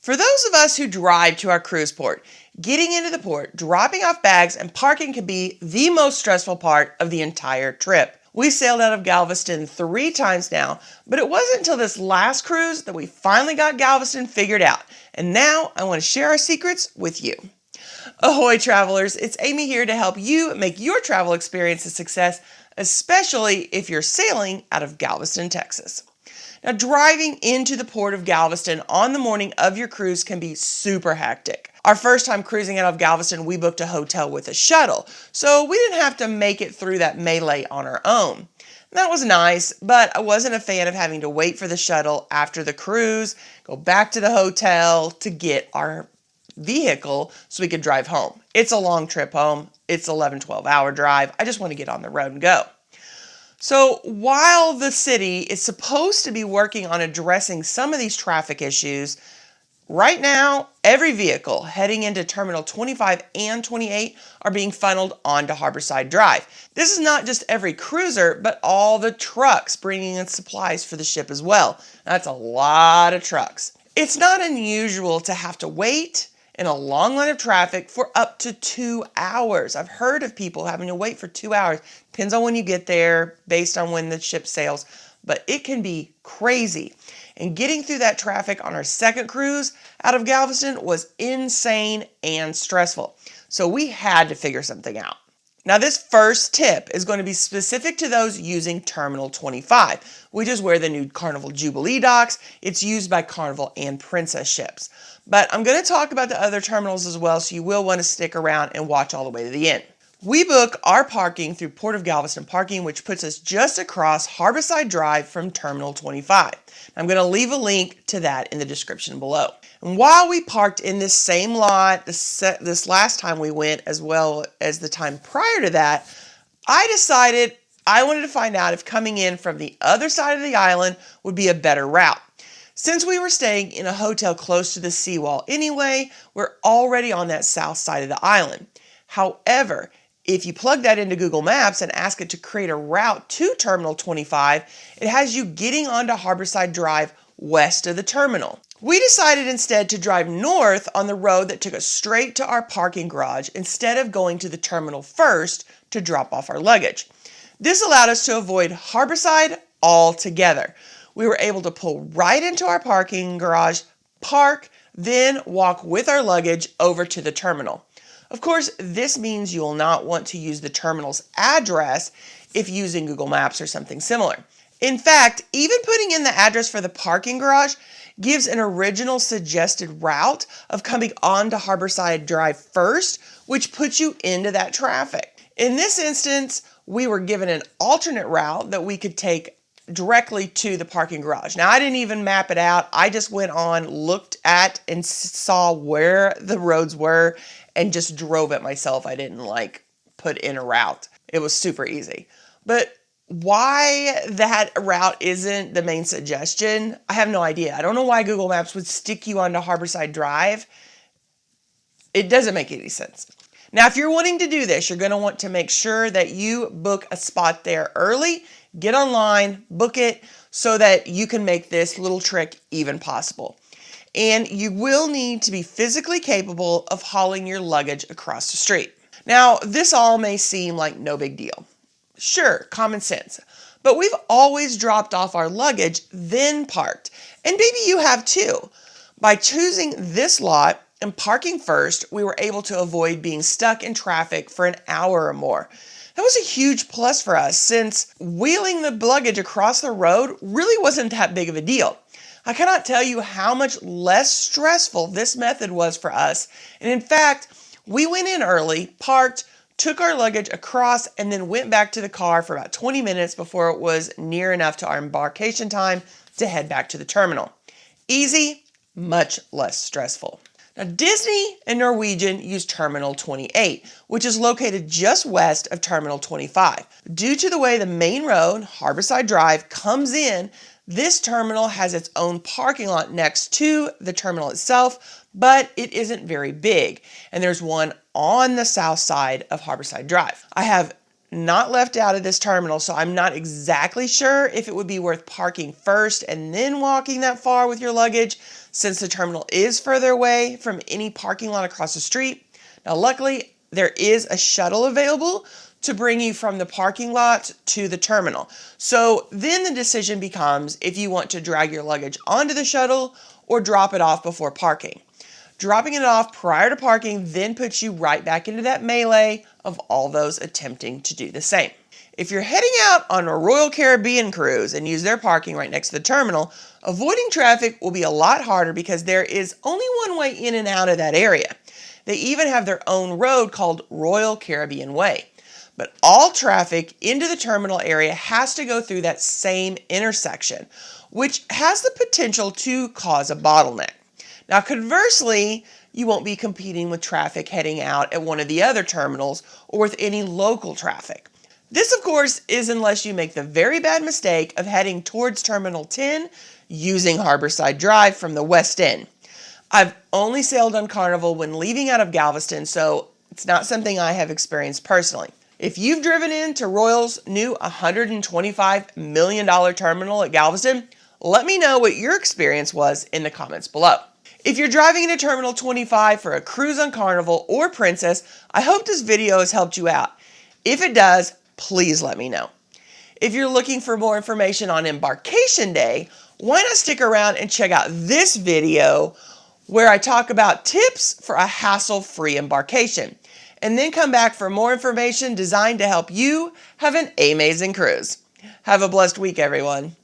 For those of us who drive to our cruise port, getting into the port, dropping off bags, and parking can be the most stressful part of the entire trip. We sailed out of Galveston 3 times now, but it wasn't until this last cruise that we finally got Galveston figured out. And now I want to share our secrets with you. Ahoy travelers, it's Amy here to help you make your travel experience a success, especially if you're sailing out of Galveston, Texas. Now, driving into the port of Galveston on the morning of your cruise can be super hectic. Our first time cruising out of Galveston, we booked a hotel with a shuttle, so we didn't have to make it through that melee on our own. That was nice, but I wasn't a fan of having to wait for the shuttle after the cruise, go back to the hotel to get our vehicle so we could drive home. It's a long trip home. It's 11-12 hour drive. I just want to get on the road and go. So while the city is supposed to be working on addressing some of these traffic issues, right now, every vehicle heading into Terminal 25 and 28 are being funneled onto Harborside Drive. This is not just every cruiser, but all the trucks bringing in supplies for the ship as well. That's a lot of trucks. It's not unusual to have to wait in a long line of traffic for up to 2 hours. I've heard of people having to wait for 2 hours. Depends on when you get there, based on when the ship sails, but it can be crazy. And getting through that traffic on our second cruise out of Galveston was insane and stressful. So we had to figure something out. Now, this first tip is going to be specific to those using Terminal 25, which is where the new Carnival Jubilee docks. It's used by Carnival and Princess ships. But I'm going to talk about the other terminals as well, so you will want to stick around and watch all the way to the end. We book our parking through Port of Galveston Parking, which puts us just across Harborside Drive from Terminal 25. I'm going to leave a link to that in the description below. And while we parked in this same lot this last time we went, as well as the time prior to that, I decided I wanted to find out if coming in from the other side of the island would be a better route. Since we were staying in a hotel close to the seawall anyway, we're already on that south side of the island. However, if you plug that into Google Maps and ask it to create a route to Terminal 25, it has you getting onto Harborside Drive west of the terminal. We decided instead to drive north on the road that took us straight to our parking garage instead of going to the terminal first to drop off our luggage. This allowed us to avoid Harborside altogether. We were able to pull right into our parking garage, park, then walk with our luggage over to the terminal. Of course, this means you will not want to use the terminal's address if using Google Maps or something similar. In fact, even putting in the address for the parking garage gives an original suggested route of coming onto Harborside Drive first, which puts you into that traffic. In this instance, we were given an alternate route that we could take directly to the parking garage. Now, I didn't even map it out. I just went on, looked at, and saw where the roads were and just drove it myself. I didn't put in a route. It was super easy. But why that route isn't the main suggestion, I have no idea. I don't know why Google Maps would stick you onto Harborside Drive. It doesn't make any sense. Now, if you're wanting to do this, you're going to want to make sure that you book a spot there early. Get online, book it, so that you can make this little trick even possible. And you will need to be physically capable of hauling your luggage across the street. Now, this all may seem like no big deal. Sure, common sense. But we've always dropped off our luggage, then parked. And maybe you have too. By choosing this lot and parking first, we were able to avoid being stuck in traffic for an hour or more. That was a huge plus for us, since wheeling the luggage across the road really wasn't that big of a deal. I cannot tell you how much less stressful this method was for us. And in fact, we went in early, parked, took our luggage across, and then went back to the car for about 20 minutes before it was near enough to our embarkation time to head back to the terminal. Easy, much less stressful. Now, Disney and Norwegian use Terminal 28, which is located just west of Terminal 25. Due to the way the main road, Harborside Drive, comes in, this terminal has its own parking lot next to the terminal itself, but it isn't very big, and there's one on the south side of Harborside Drive. I have not left out of this terminal, so I'm not exactly sure if it would be worth parking first and then walking that far with your luggage. since the terminal is further away from any parking lot across the street. Now, luckily, there is a shuttle available to bring you from the parking lot to the terminal. So then the decision becomes if you want to drag your luggage onto the shuttle or drop it off before parking. Dropping it off prior to parking then puts you right back into that melee of all those attempting to do the same. If you're heading out on a Royal Caribbean cruise and use their parking right next to the terminal, avoiding traffic will be a lot harder because there is only one way in and out of that area. They even have their own road called Royal Caribbean Way. But all traffic into the terminal area has to go through that same intersection, which has the potential to cause a bottleneck. Now, conversely, you won't be competing with traffic heading out at one of the other terminals or with any local traffic. This, of course, is unless you make the very bad mistake of heading towards Terminal 10 using Harborside Drive from the West End. I've only sailed on Carnival when leaving out of Galveston, so it's not something I have experienced personally. If you've driven into Royal's new $125 million terminal at Galveston, let me know what your experience was in the comments below. If you're driving into Terminal 25 for a cruise on Carnival or Princess, I hope this video has helped you out. If it does, please let me know. If you're looking for more information on Embarkation Day, why not stick around and check out this video where I talk about tips for a hassle-free embarkation, and then come back for more information designed to help you have an amazing cruise. Have a blessed week, everyone.